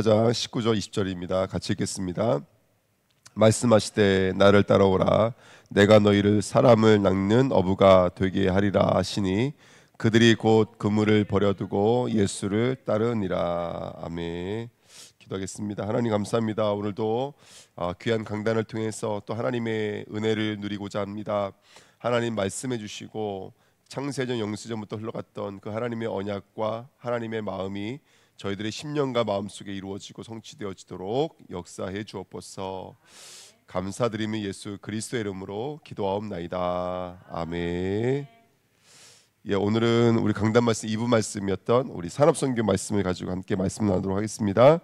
장 19절 20절입니다. 같이 읽겠습니다. 말씀하시되 나를 따라오라 내가 너희를 사람을 낚는 어부가 되게 하리라 하시니 그들이 곧 그물을 버려두고 예수를 따르니라. 아멘. 기도하겠습니다. 하나님 감사합니다. 오늘도 귀한 강단을 통해서 또 하나님의 은혜를 누리고자 합니다. 하나님 말씀해 주시고 창세전 영세전부터 흘러갔던 그 하나님의 언약과 하나님의 마음이 저희들의 심령과 마음속에 이루어지고 성취되어지도록 역사해 주옵소서. 감사드리며 예수 그리스도의 이름으로 기도하옵나이다. 아멘. 오늘은 우리 강단 말씀 2부 말씀이었던 우리 산업선교 말씀을 가지고 함께 말씀 나누도록 하겠습니다.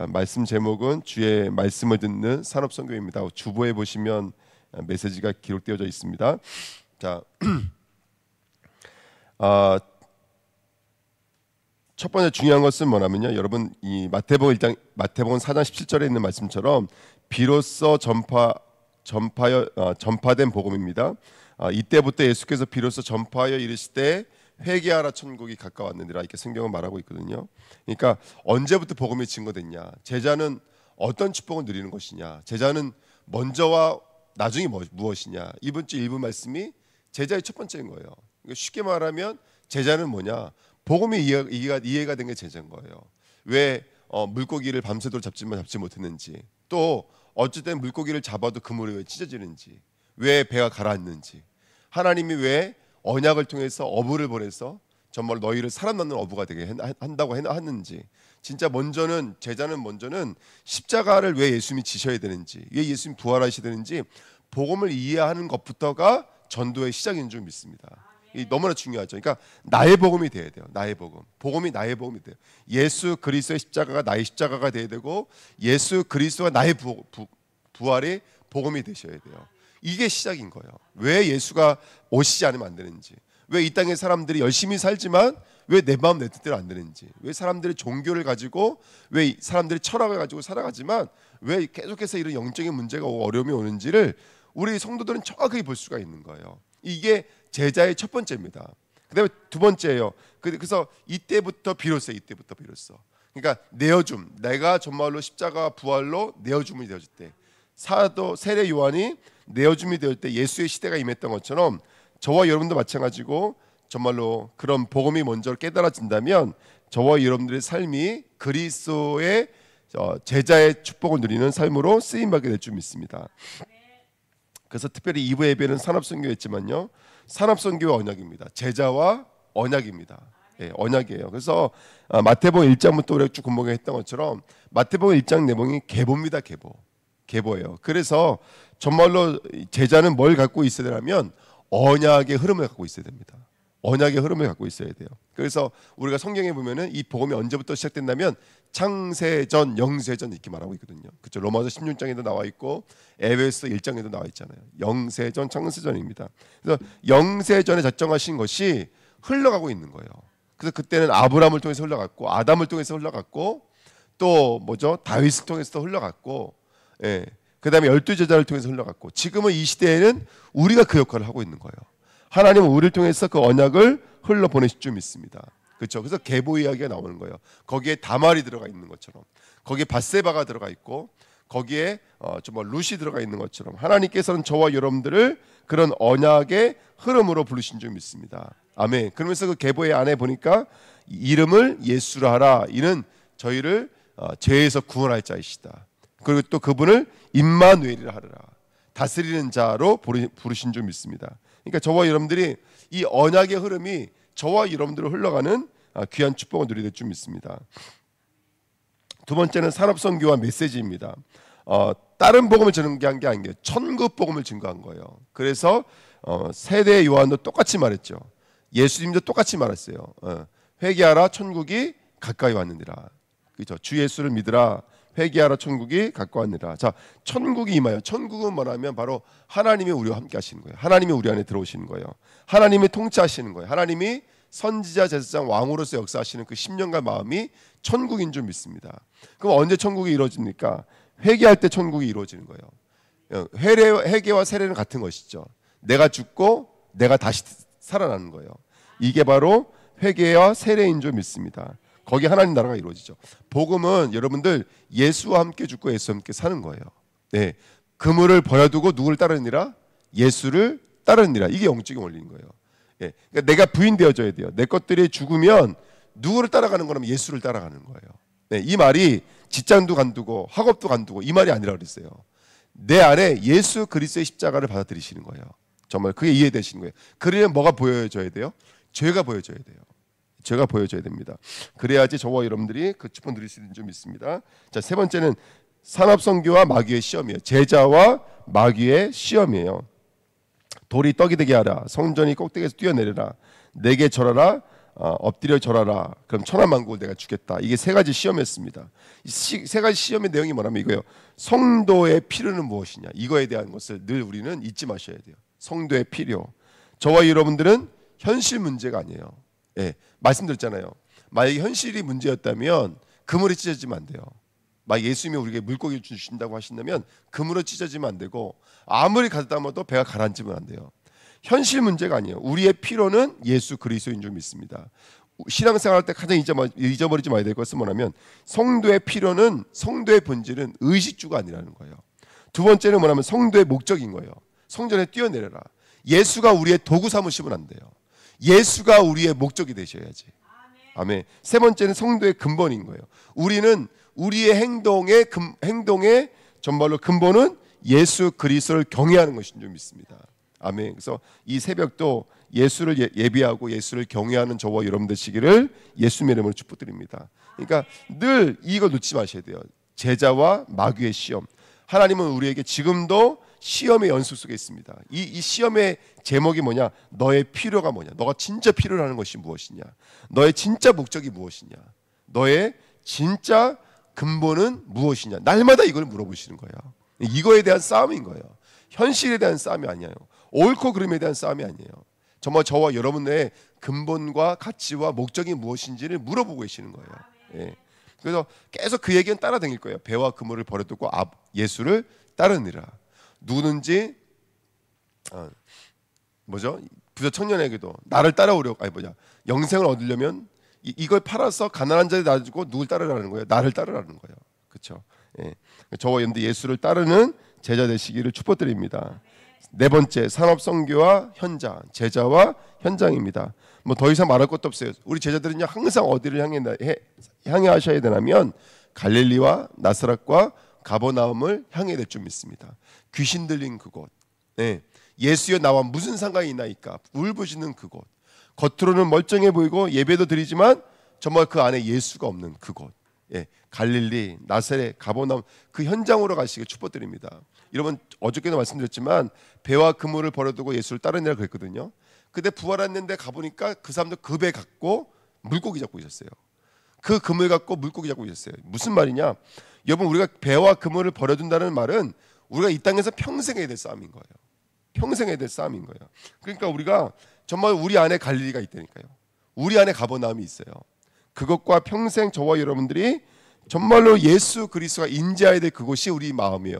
말씀 제목은 주의 말씀을 듣는 산업선교입니다. 주보에 보시면 메시지가 기록되어져 있습니다. 자, 첫 번째 중요한 것은 뭐냐면요, 여러분 이 마태복음 4장 17절에 있는 말씀처럼 비로소 전파된 복음입니다. 이때부터 예수께서 비로소 전파하여 이르시되 회개하라 천국이 가까웠느니라, 이렇게 성경은 말하고 있거든요. 그러니까 언제부터 복음이 증거됐냐? 제자는 어떤 축복을 누리는 것이냐? 제자는 먼저와 나중이 무엇이냐? 이번 주 1부 말씀이 제자의 첫 번째인 거예요. 그러니까 쉽게 말하면 제자는 뭐냐? 복음이 이해가 된 게 제자인 거예요. 왜 물고기를 밤새도록 잡지 못했는지, 또 어쨌든 물고기를 잡아도 그물이 왜 찢어지는지, 왜 배가 가라앉는지, 하나님이 왜 언약을 통해서 어부를 보내서 정말 너희를 사람 낳는 어부가 되게 한다고 했는지, 진짜 제자는 먼저는 십자가를 왜 예수님이 지셔야 되는지, 왜 예수님이 부활하셔야 되는지 복음을 이해하는 것부터가 전도의 시작인 줄 믿습니다. 이 너무나 중요하죠. 그러니까 나의 복음이 돼야 돼요. 나의 복음이 나의 복음이 돼요. 예수 그리스도의 십자가가 나의 십자가가 돼야 되고, 예수 그리스도가 나의 부활의 복음이 되셔야 돼요. 이게 시작인 거예요. 왜 예수가 오시지 않으면 안 되는지, 왜 이 땅의 사람들이 열심히 살지만 왜 내 마음 내 뜻대로 안 되는지, 왜 사람들이 종교를 가지고, 왜 사람들이 철학을 가지고 살아가지만 왜 계속해서 이런 영적인 문제가 오고 어려움이 오는지를 우리 성도들은 정확하게 볼 수가 있는 거예요. 이게 제자의 첫 번째입니다. 그다음에 두 번째예요. 그래서 이때부터 비로소. 그러니까 내어줌, 내가 정말로 십자가 부활로 내어줌이 되어질 때, 사도 세례 요한이 내어줌이 되어질 때 예수의 시대가 임했던 것처럼 저와 여러분도 마찬가지고 정말로 그런 복음이 먼저 깨달아진다면 저와 여러분들의 삶이 그리스도의 제자의 축복을 누리는 삶으로 쓰임받게 될 줄 믿습니다. 그래서 특별히 2부 예배는 산업선교였지만요, 산업선교와 언약입니다. 제자와 언약입니다. 언약이에요. 그래서 마태복음 1장부터 우리가 쭉 공부했던 것처럼 마태복음 1장 내용이 계보입니다. 계보예요. 그래서 정말로 제자는 뭘 갖고 있어야 되냐면 언약의 흐름을 갖고 있어야 됩니다. 언약의 흐름을 갖고 있어야 돼요. 그래서 우리가 성경에 보면은 이 복음이 언제부터 시작된다면 창세전, 영세전 이렇게 말하고 있거든요. 그렇죠? 로마서 16장에도 나와 있고 에베소 1장에도 나와 있잖아요. 영세전, 창세전입니다. 그래서 영세전에 작정하신 것이 흘러가고 있는 거예요. 그래서 그때는 아브라함을 통해서 흘러갔고, 아담을 통해서 흘러갔고, 또 다윗을 통해서 흘러갔고, 그다음에 12제자를 통해서 흘러갔고, 지금은 이 시대에는 우리가 그 역할을 하고 있는 거예요. 하나님은 우리를 통해서 그 언약을 흘러 보내실 줄 믿습니다. 그렇죠? 그래서 계보 이야기가 나오는 거예요. 거기에 다말이 들어가 있는 것처럼, 거기에 밧세바가 들어가 있고, 거기에 룻이 들어가 있는 것처럼 하나님께서는 저와 여러분들을 그런 언약의 흐름으로 부르신 줄 믿습니다. 아멘. 그러면서 그 계보의 안에 보니까 이름을 예수로 하라. 이는 저희를 죄에서 구원할 자이시다. 그리고 또 그분을 임마누엘이라 하리라. 다스리는 자로 부르신 줄 믿습니다. 그러니까 저와 여러분들이 이 언약의 흐름이 저와 여러분들을 흘러가는 귀한 축복을 누리게 될 줄 믿습니다. 두 번째는 산업선교와 메시지입니다. 다른 복음을 증거한 게 아니에요. 천국 복음을 증거한 거예요. 그래서 세대 요한도 똑같이 말했죠. 예수님도 똑같이 말했어요. 회개하라 천국이 가까이 왔느니라. 그렇죠? 주 예수를 믿으라. 회개하라 천국이 가까웠느니라. 자, 천국이 임하여. 천국은 뭐냐면 바로 하나님이 우리와 함께 하시는 거예요. 하나님이 우리 안에 들어오시는 거예요. 하나님이 통치하시는 거예요. 하나님이 선지자, 제사장, 왕으로서 역사하시는 그 심령과 마음이 천국인 줄 믿습니다. 그럼 언제 천국이 이루어집니까? 회개할 때 천국이 이루어지는 거예요. 회개와 세례는 같은 것이죠. 내가 죽고 내가 다시 살아나는 거예요. 이게 바로 회개와 세례인 줄 믿습니다. 거기 하나님 나라가 이루어지죠. 복음은 여러분들 예수와 함께 죽고 예수와 함께 사는 거예요. 네, 그물을 버려두고 누구를 따르느니라? 예수를 따르느니라. 이게 영적인 원리인 거예요. 예, 그러니까 내가 부인되어져야 돼요. 내 것들이 죽으면 누구를 따라가는 거라면 예수를 따라가는 거예요. 네, 이 말이 직장도 간두고 학업도 간두고 이 말이 아니라 그랬어요. 내 안에 예수 그리스도의 십자가를 받아들이시는 거예요. 정말 그게 이해되시는 거예요. 그러면 뭐가 보여져야 돼요? 죄가 보여져야 돼요. 죄가 보여져야 됩니다. 그래야지 저와 여러분들이 그 축복 누릴 수 있는 점 있습니다. 자, 세 번째는 산업선교와 마귀의 시험이에요. 제자와 마귀의 시험이에요. 돌이 떡이 되게 하라. 성전이 꼭대기에서 뛰어내려라. 내게 절하라. 엎드려 절하라. 그럼 천하만국을 내가 주겠다. 이게 세 가지 시험이었습니다. 세 가지 시험의 내용이 뭐냐면 이거예요. 성도의 필요는 무엇이냐. 이거에 대한 것을 늘 우리는 잊지 마셔야 돼요. 성도의 필요. 저와 여러분들은 현실 문제가 아니에요. 예, 말씀드렸잖아요. 만약에 현실이 문제였다면 그물에 찢어지면 안 돼요. 막 예수님이 우리에게 물고기를 주신다고 하신다면 그물에 찢어지면 안 되고 아무리 가다 먹어도 배가 가라앉으면 안 돼요. 현실 문제가 아니에요. 우리의 필요는 예수 그리스도인 줄 믿습니다. 신앙생활할 때 가장 잊어버리지 말아야 될 것은 뭐냐면 성도의 필요는 성도의 본질은 의식주가 아니라는 거예요. 두 번째는 뭐냐면 성도의 목적인 거예요. 성전에 뛰어내려라. 예수가 우리의 도구 삼으시면 안 돼요. 예수가 우리의 목적이 되셔야지. 아멘. 세 번째는 성도의 근본인 거예요. 우리는 우리의 행동의 정말로 근본은 예수 그리스도를 경외하는 것인 줄 믿습니다. 아멘. 그래서 이 새벽도 예수를 예비하고 예수를 경외하는 저와 여러분 되시기를 예수님의 이름으로 축복드립니다. 그러니까 늘 이거 놓지 마셔야 돼요. 제자와 마귀의 시험. 하나님은 우리에게 지금도 시험의 연속 속에 있습니다. 이 시험의 제목이 뭐냐? 너의 필요가 뭐냐? 너가 진짜 필요로 하는 것이 무엇이냐? 너의 진짜 목적이 무엇이냐? 너의 진짜 근본은 무엇이냐? 날마다 이걸 물어보시는 거예요. 이거에 대한 싸움인 거예요. 현실에 대한 싸움이 아니에요. 옳고 그름에 대한 싸움이 아니에요. 정말 저와 여러분의 근본과 가치와 목적이 무엇인지를 물어보고 계시는 거예요. 예. 그래서 계속 그 얘기는 따라다닐 거예요. 배와 그물을 버려두고 예수를 따르니라. 누구든지 부자 청년에게도 나를 따라오려고 영생을 얻으려면 이걸 팔아서 가난한 자에 놔주고 누굴 따르라는 거예요? 나를 따르라는 거예요. 그렇죠? 예. 저와 여러분들 예수를 따르는 제자 되시기를 축복드립니다. 네 번째, 산업선교와 현장, 제자와 현장입니다. 뭐 더 이상 말할 것도 없어요. 우리 제자들은요 항상 어디를 향해 하셔야 되냐면 갈릴리와 나사렛과 가버나움을 향해 될 줄 믿습니다. 귀신 들린 그곳, 네. 예수여 나와 무슨 상관이 있나이까 울부짖는 그곳, 겉으로는 멀쩡해 보이고 예배도 드리지만 정말 그 안에 예수가 없는 그곳, 예. 갈릴리, 나사렛, 가버나움 그 현장으로 가시길 축복드립니다. 여러분 어저께도 말씀드렸지만 배와 그물을 버려두고 예수를 따르느라 그랬거든요. 근데 부활했는데 가보니까 그 사람들 그 배 갖고 물고기 잡고 있었어요. 그 그물 갖고 물고기 잡고 있었어요. 무슨 말이냐? 여러분 우리가 배와 그물을 버려둔다는 말은 우리가 이 땅에서 평생 해야 될 싸움인 거예요. 평생 해야 될 싸움인 거예요. 그러니까 우리가 정말 우리 안에 갈릴리가 있다니까요. 우리 안에 가버나움이 있어요. 그것과 평생 저와 여러분들이 정말로 예수 그리스도가 인지해야 될 그곳이 우리 마음이에요.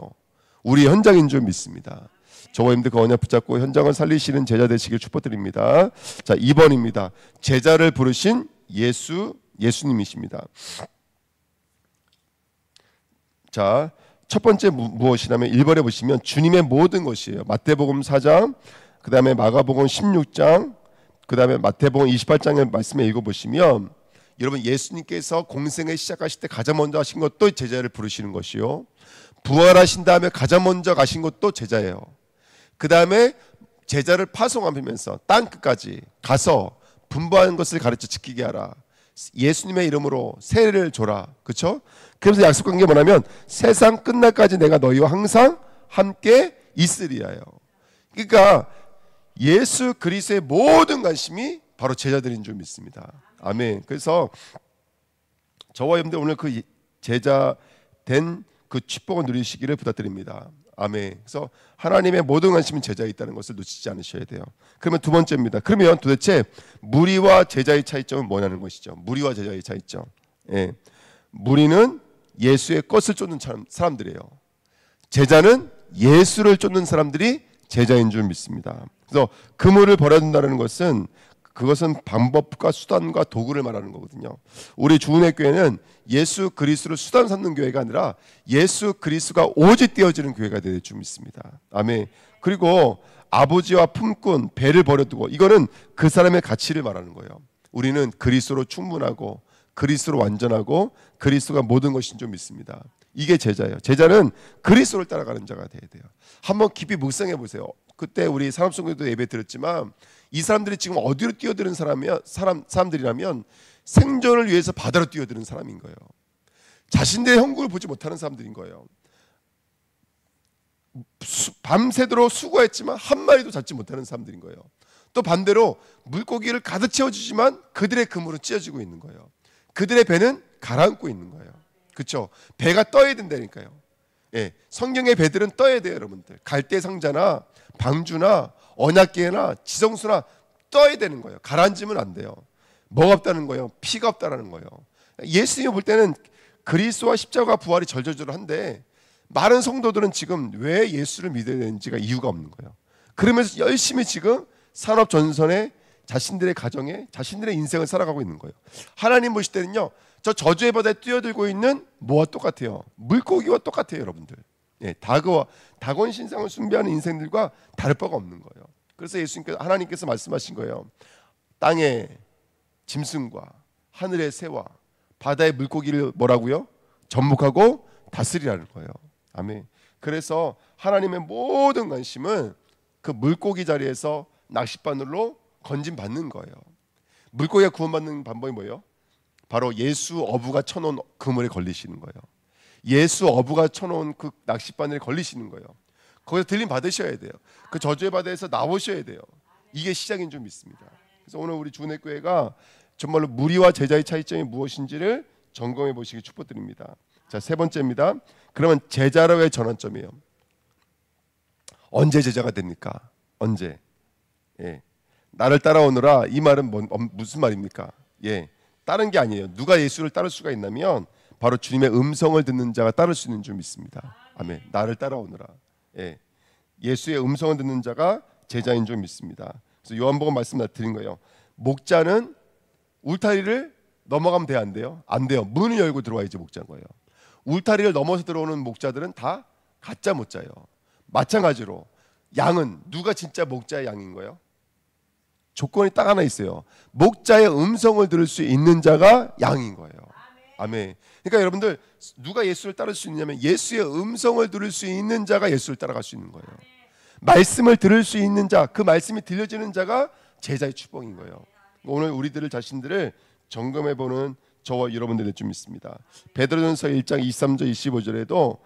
우리 현장인 줄 믿습니다. 저와 여러분들 그 언약 붙잡고 현장을 살리시는 제자 되시길 축복드립니다. 자, 2번입니다. 제자를 부르신 예수님이십니다. 자, 첫 번째 무엇이냐면 1번에 보시면 주님의 모든 것이에요. 마태복음 4장, 그 다음에 마가복음 16장, 그 다음에 마태복음 28장의 말씀에 읽어보시면 여러분 예수님께서 공생을 시작하실 때 가장 먼저 하신 것도 제자를 부르시는 것이요, 부활하신 다음에 가장 먼저 가신 것도 제자예요. 그 다음에 제자를 파송하면서 땅 끝까지 가서 분부하는 것을 가르쳐 지키게 하라. 예수님의 이름으로 세례를 줘라. 그렇죠? 그래서 약속한 게 뭐냐면 세상 끝날까지 내가 너희와 항상 함께 있으리라요. 그러니까 예수 그리스도의 모든 관심이 바로 제자들인 줄 믿습니다. 아멘. 그래서 저와 여러분들 오늘 그 제자 된 그 축복을 누리시기를 부탁드립니다. 아멘. 그래서 하나님의 모든 관심은 제자에 있다는 것을 놓치지 않으셔야 돼요. 그러면 두 번째입니다. 그러면 도대체 무리와 제자의 차이점은 뭐냐는 것이죠. 무리와 제자의 차이점. 예. 무리는 예수의 것을 쫓는 사람들이에요. 제자는 예수를 쫓는 사람들이 제자인 줄 믿습니다. 그래서 그물을 버려둔다는 것은 그것은 방법과 수단과 도구를 말하는 거거든요. 우리 주은혜 교회는 예수 그리스도를 수단 삼는 교회가 아니라 예수 그리스도가 오직 띄어지는 교회가 될 줄 믿습니다. 아멘. 그리고 아버지와 품꾼 배를 버려두고, 이거는 그 사람의 가치를 말하는 거예요. 우리는 그리스도로 충분하고 그리스도로 완전하고 그리스도가 모든 것인 줄 믿습니다. 이게 제자예요. 제자는 그리스도를 따라가는 자가 돼야 돼요. 한번 깊이 묵상해 보세요. 그때 우리 산업성교도 예배 드렸지만 이 사람들이 지금 어디로 뛰어드는 사람들이라면 생존을 위해서 바다로 뛰어드는 사람인 거예요. 자신들의 형국을 보지 못하는 사람들인 거예요. 밤새도록 수고했지만 한 마리도 잡지 못하는 사람들인 거예요. 또 반대로 물고기를 가득 채워주지만 그들의 그물은 찢어지고 있는 거예요. 그들의 배는 가라앉고 있는 거예요. 그렇죠? 배가 떠야 된다니까요. 예, 성경의 배들은 떠야 돼요, 여러분들. 갈대상자나 방주나 언약궤나 지성수나 떠야 되는 거예요. 가라앉으면 안 돼요. 뭐가 없다는 거예요? 피가 없다는 거예요. 예수님이 볼 때는 그리스도와 십자가 부활이 절절절한데 많은 성도들은 지금 왜 예수를 믿어야 되는지가 이유가 없는 거예요. 그러면서 열심히 지금 산업 전선에 자신들의 가정에 자신들의 인생을 살아가고 있는 거예요. 하나님 보실 때는요, 저 저주의 바다에 뛰어들고 있는 뭐와 똑같아요? 물고기와 똑같아요, 여러분들. 예, 다곤 신상을 숭배하는 인생들과 다를 바가 없는 거예요. 그래서 하나님께서 말씀하신 거예요. 땅의 짐승과 하늘의 새와 바다의 물고기를 뭐라고요? 접목하고 다스리라는 거예요. 아멘. 그래서 하나님의 모든 관심은 그 물고기 자리에서 낚싯바늘로 건짐받는 거예요. 물고기가 구원받는 방법이 뭐예요? 바로 예수 어부가 쳐놓은 그물에 걸리시는 거예요. 예수 어부가 쳐놓은 그 낚싯바늘에 걸리시는 거예요. 거기서 들림 받으셔야 돼요. 그 저주의 바다에서 나오셔야 돼요. 이게 시작인 줄 믿습니다. 그래서 오늘 우리 주은혜 교회가 정말로 무리와 제자의 차이점이 무엇인지를 점검해 보시기 축복드립니다. 자, 세 번째입니다. 그러면 제자로의 전환점이에요. 언제 제자가 됩니까? 언제? 예. 나를 따라오너라, 이 말은 무슨 말입니까? 예. 따른 게 아니에요. 누가 예수를 따를 수가 있냐면 바로 주님의 음성을 듣는 자가 따를 수 있는 줄 믿습니다. 아멘. 나를 따라오너라. 예. 예수의 음성을 듣는 자가 제자인 줄 믿습니다. 그래서 요한복음 말씀 드린 거예요. 목자는 울타리를 넘어가면 돼요, 안 돼요? 안 돼요. 문을 열고 들어와야지 목자인 거예요. 울타리를 넘어서 들어오는 목자들은 다 가짜 목자예요. 마찬가지로 양은 누가 진짜 목자의 양인 거예요? 조건이 딱 하나 있어요. 목자의 음성을 들을 수 있는 자가 양인 거예요. 아멘. 그러니까 여러분들, 누가 예수를 따를 수 있냐면 예수의 음성을 들을 수 있는 자가 예수를 따라갈 수 있는 거예요. 말씀을 들을 수 있는 자, 그 말씀이 들려지는 자가 제자의 축복인 거예요. 오늘 우리들 자신들을 점검해보는 저와 여러분들 될 줄 믿습니다. 베드로전서 1장 23절 25절에도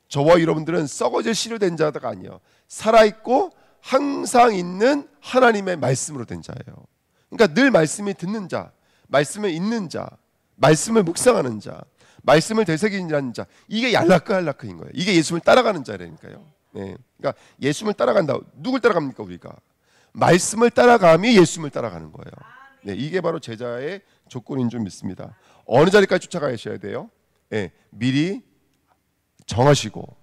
저와 여러분들은 썩어질 씨로 된 자가 아니에요. 살아있고 항상 있는 하나님의 말씀으로 된 자예요. 그러니까 늘 말씀이 듣는 자, 말씀을 읽는 자, 말씀을 묵상하는 자, 말씀을 되새기는 자, 이게 얄라크얄라크인 거예요. 이게 예수님을 따라가는 자라니까요. 네. 그러니까 예수님을 따라간다. 누굴 따라갑니까 우리가? 말씀을 따라감이 예수님을 따라가는 거예요. 네, 이게 바로 제자의 조건인 줄 믿습니다. 어느 자리까지 쫓아가셔야 돼요? 네, 미리 정하시고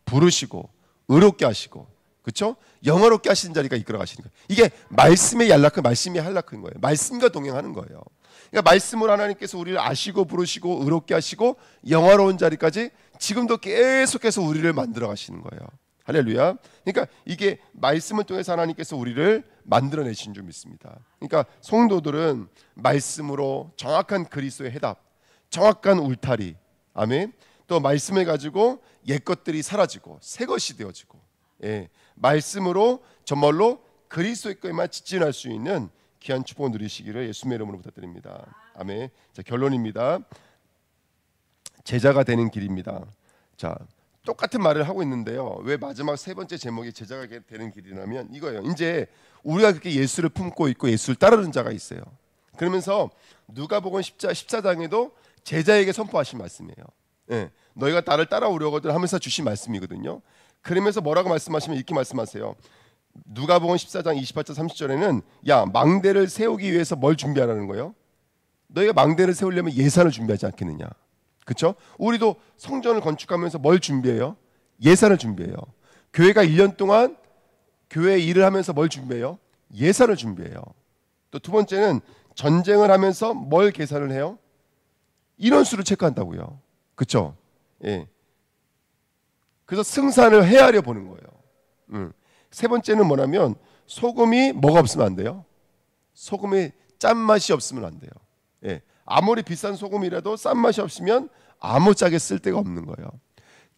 부르시고 의롭게 하시고, 그렇죠? 영어롭게 하시는 자리가 이끌어 가시는 거예요. 이게 말씀의 얄라크, 말씀의 할라크인 거예요. 말씀과 동행하는 거예요. 그러니까 말씀으로 하나님께서 우리를 아시고 부르시고 의롭게 하시고 영화로운 자리까지 지금도 계속해서 우리를 만들어 가시는 거예요. 할렐루야. 그러니까 이게 말씀을 통해서 하나님께서 우리를 만들어내신 줄 믿습니다. 그러니까 성도들은 말씀으로 정확한 그리스도의 해답, 정확한 울타리, 아멘. 또 말씀을 가지고 옛 것들이 사라지고 새 것이 되어지고, 예, 말씀으로 정말로 그리스도의 것에만 직진할 수 있는 귀한 축복을 누리시기를 예수님의 이름으로 부탁드립니다. 아멘. 자, 결론입니다. 제자가 되는 길입니다. 자, 똑같은 말을 하고 있는데요. 왜 마지막 세 번째 제목이 제자가 되는 길이냐면 이거예요. 이제 우리가 그렇게 예수를 품고 있고 예수를 따르는 자가 있어요. 그러면서 누가복음 14장에도 제자에게 선포하신 말씀이에요. 예, 너희가 나를 따라오려거든 하면서 주신 말씀이거든요. 그러면서 뭐라고 말씀하시면 이렇게 말씀하세요. 누가복음 14장 28절 30절에는 야, 망대를 세우기 위해서 뭘 준비하라는 거예요? 너희가 망대를 세우려면 예산을 준비하지 않겠느냐. 그렇죠? 우리도 성전을 건축하면서 뭘 준비해요? 예산을 준비해요. 교회가 1년 동안 교회 일을 하면서 뭘 준비해요? 예산을 준비해요. 또 두 번째는 전쟁을 하면서 뭘 계산을 해요? 인원수를 체크한다고요. 그렇죠? 예. 그래서 승산을 헤아려 보는 거예요. 세 번째는 뭐냐면 소금이 뭐가 없으면 안 돼요? 소금이 짠맛이 없으면 안 돼요. 예. 아무리 비싼 소금이라도 짠맛이 없으면 아무짝에 쓸 데가 없는 거예요.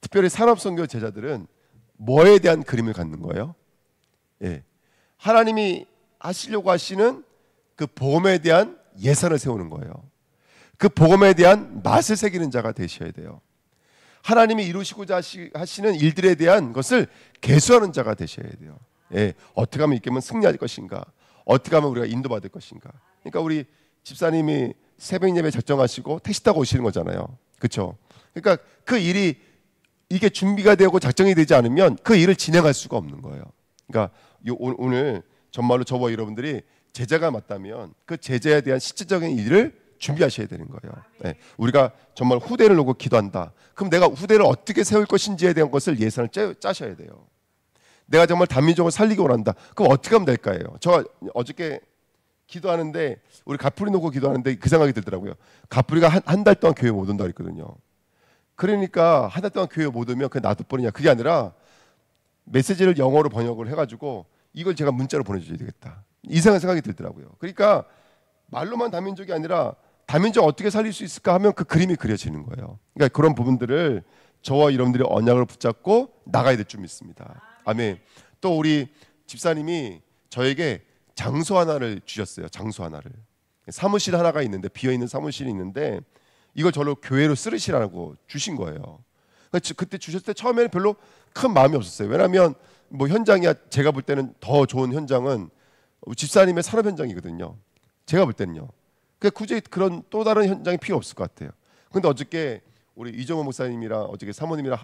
특별히 산업선교 제자들은 뭐에 대한 그림을 갖는 거예요? 예. 하나님이 하시려고 하시는 그 복음에 대한 예산을 세우는 거예요. 그 복음에 대한 맛을 새기는 자가 되셔야 돼요. 하나님이 이루시고자 하시는 일들에 대한 것을 계수하는 자가 되셔야 돼요. 예. 어떻게 하면 이렇게 하면 승리할 것인가? 어떻게 하면 우리가 인도받을 것인가? 그러니까 우리 집사님이 새벽 예배 작정하시고 택시 타고 오시는 거잖아요. 그렇죠? 그러니까 그 일이 이게 준비가 되고 작정이 되지 않으면 그 일을 진행할 수가 없는 거예요. 그러니까 오늘 정말로 저와 여러분들이 제자가 맞다면 그 제자에 대한 실질적인 일을 준비하셔야 되는 거예요. 네. 우리가 정말 후대를 놓고 기도한다. 그럼 내가 후대를 어떻게 세울 것인지에 대한 것을 예산을 짜셔야 돼요. 내가 정말 단민족을 살리기 원한다. 그럼 어떻게 하면 될까요? 저 어저께 기도하는데 우리 가풀이 놓고 기도하는데 그 생각이 들더라고요. 가풀이가 한 달 동안 교회 못 온다 그랬거든요. 그러니까 한 달 동안 교회 못 오면 그게 놔둬버리냐. 그게 아니라 메시지를 영어로 번역을 해가지고 이걸 제가 문자로 보내줘야 되겠다. 이상한 생각이 들더라고요. 그러니까 말로만 다민족이 아니라 다민족 어떻게 살릴 수 있을까 하면 그 그림이 그려지는 거예요. 그러니까 그런 부분들을 저와 여러분들이 언약을 붙잡고 나가야 될 줄 믿습니다. 아멘. 또 우리 집사님이 저에게 장소 하나를 주셨어요. 장소 하나를. 사무실 하나가 있는데 비어있는 사무실이 있는데 이걸 저로 교회로 쓰시라고 주신 거예요. 그때 주셨을 때 처음에는 별로 큰 마음이 없었어요. 왜냐하면 뭐 현장이야 제가 볼 때는 더 좋은 현장은 집사님의 산업 현장이거든요. 제가 볼 때는요. 굳이 그런 또 다른 현장이 필요 없을 것 같아요. 근데 어저께 우리 이정호 목사님이랑 어저께 사모님이랑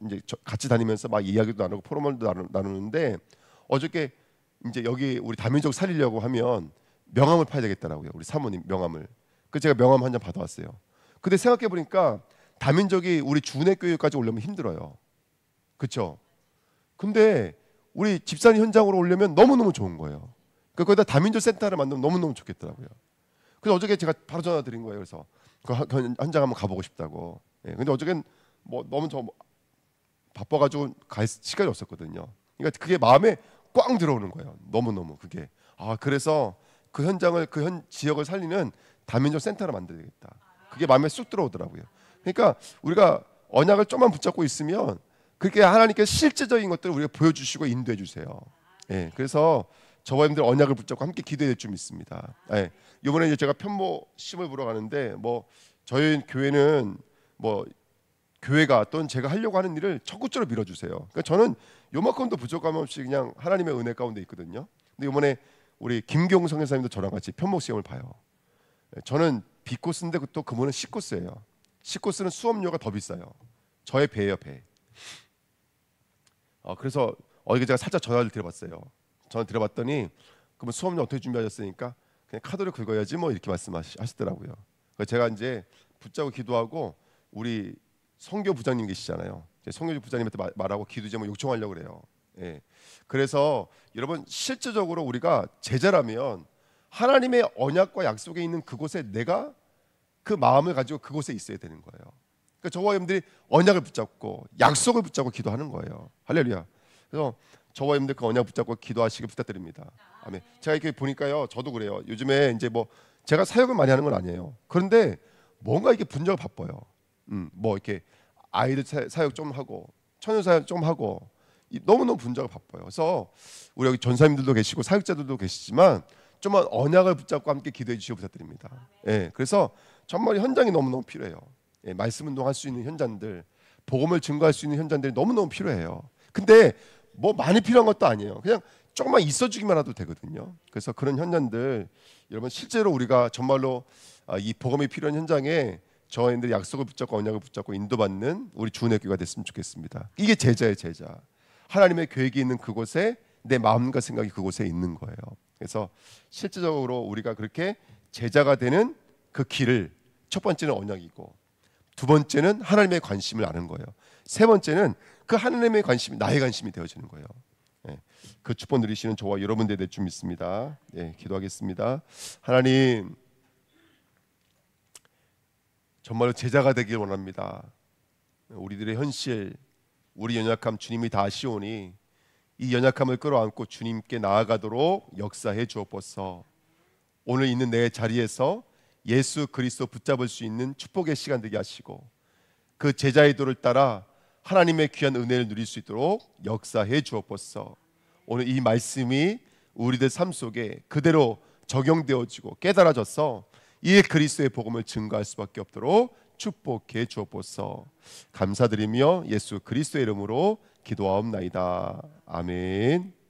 이제 같이 다니면서 막 이야기도 나누고 포럼도 나누는데 어저께 이제 여기 우리 다민족 살리려고 하면 명함을 파야 되겠더라고요. 우리 사모님 명함을. 그래서 제가 명함 한 장 받아왔어요. 근데 생각해 보니까 다민족이 우리 주내교회까지 오려면 힘들어요. 그렇죠? 근데 우리 집사님 현장으로 오려면 너무너무 좋은 거예요. 거기다 다민족 센터를 만들면 너무너무 좋겠더라고요. 그래서 어저께 제가 바로 전화 드린 거예요. 그래서 그 현장 한번 가보고 싶다고. 예, 근데 어저께는 뭐 너무 바빠가지고 갈 시간이 없었거든요. 그러니까 그게 마음에 꽝 들어오는 거예요. 너무너무 그게. 그래서 그 현장을 지역을 살리는 다민족 센터를 만들어야 되겠다. 그게 마음에 쑥 들어오더라고요. 그러니까 우리가 언약을 좀만 붙잡고 있으면 그렇게 하나님께서 실제적인 것들을 우리가 보여주시고 인도해 주세요. 예, 그래서 저와 여러분들 언약을 붙잡고 함께 기도해야 될 줄 믿습니다. 예, 이번에 이제 제가 편모 시험을 보러 가는데 뭐 저희 교회는 뭐 교회가 또는 제가 하려고 하는 일을 적극적으로 밀어주세요. 그러니까 저는 요만큼도 부족함 없이 그냥 하나님의 은혜 가운데 있거든요. 근데 이번에 우리 김경 선교사님도 저랑 같이 편모 시험을 봐요. 저는 B코스인데 또 그분은 C코스예요. C코스는 수업료가 더 비싸요. 저의 배예요, 배. 그래서 어저께 제가 살짝 전화를 드려봤어요. 전화 드려봤더니 그러면 수업료 어떻게 준비하셨으니까 그냥 카드를 긁어야지 뭐 이렇게 말씀하시더라고요. 그래서 제가 이제 붙잡고 기도하고 우리 선교 부장님 계시잖아요. 선교 부장님한테 말하고 기도 제목 요청하려고 그래요. 예. 그래서 여러분 실제적으로 우리가 제자라면 하나님의 언약과 약속에 있는 그곳에 내가 그 마음을 가지고 그곳에 있어야 되는 거예요. 그러니까 저와 여러분들이 언약을 붙잡고 약속을 붙잡고 기도하는 거예요. 할렐루야. 그래서 저와 여러분들 그 언약 붙잡고 기도하시길 부탁드립니다. 아멘. 제가 이렇게 보니까요, 저도 그래요. 요즘에 이제 뭐 제가 사역을 많이 하는 건 아니에요. 그런데 뭔가 이렇게 분야가 바빠요. 뭐 이렇게 아이들 사역 좀 하고 처녀 사역 좀 하고 너무너무 분야가 바빠요. 그래서 우리 여기 전사님들도 계시고 사역자들도 계시지만 좀만 언약을 붙잡고 함께 기도해 주시고 부탁드립니다. 예, 그래서 정말 현장이 너무너무 필요해요. 예, 말씀 운동할 수 있는 현장들, 복음을 증거할 수 있는 현장들이 너무너무 필요해요. 근데 뭐 많이 필요한 것도 아니에요. 그냥 조금만 있어주기만 해도 되거든요. 그래서 그런 현장들 여러분 실제로 우리가 정말로 이 복음이 필요한 현장에 저희들이 약속을 붙잡고 언약을 붙잡고 인도받는 우리 주의 교회가 됐으면 좋겠습니다. 이게 제자예요, 제자. 하나님의 계획이 있는 그곳에 내 마음과 생각이 그곳에 있는 거예요. 그래서 실제적으로 우리가 그렇게 제자가 되는 그 길을 첫 번째는 언약이고 두 번째는 하나님의 관심을 아는 거예요. 세 번째는 그 하나님의 관심이 나의 관심이 되어지는 거예요. 예, 그 축복 누리시는 저와 여러분들 될 줄 믿습니다. 예, 기도하겠습니다. 하나님, 정말로 제자가 되길 원합니다. 우리들의 현실, 우리 연약함 주님이 다 아시오니 이 연약함을 끌어안고 주님께 나아가도록 역사해 주옵소서. 오늘 있는 내 자리에서 예수 그리스도 붙잡을 수 있는 축복의 시간 되게 하시고 그 제자의 도를 따라 하나님의 귀한 은혜를 누릴 수 있도록 역사해 주옵소서. 오늘 이 말씀이 우리들 삶 속에 그대로 적용되어지고 깨달아져서 이 그리스도의 복음을 증거할 수밖에 없도록 축복해 주옵소서. 감사드리며 예수 그리스도의 이름으로 기도하옵나이다. 아멘.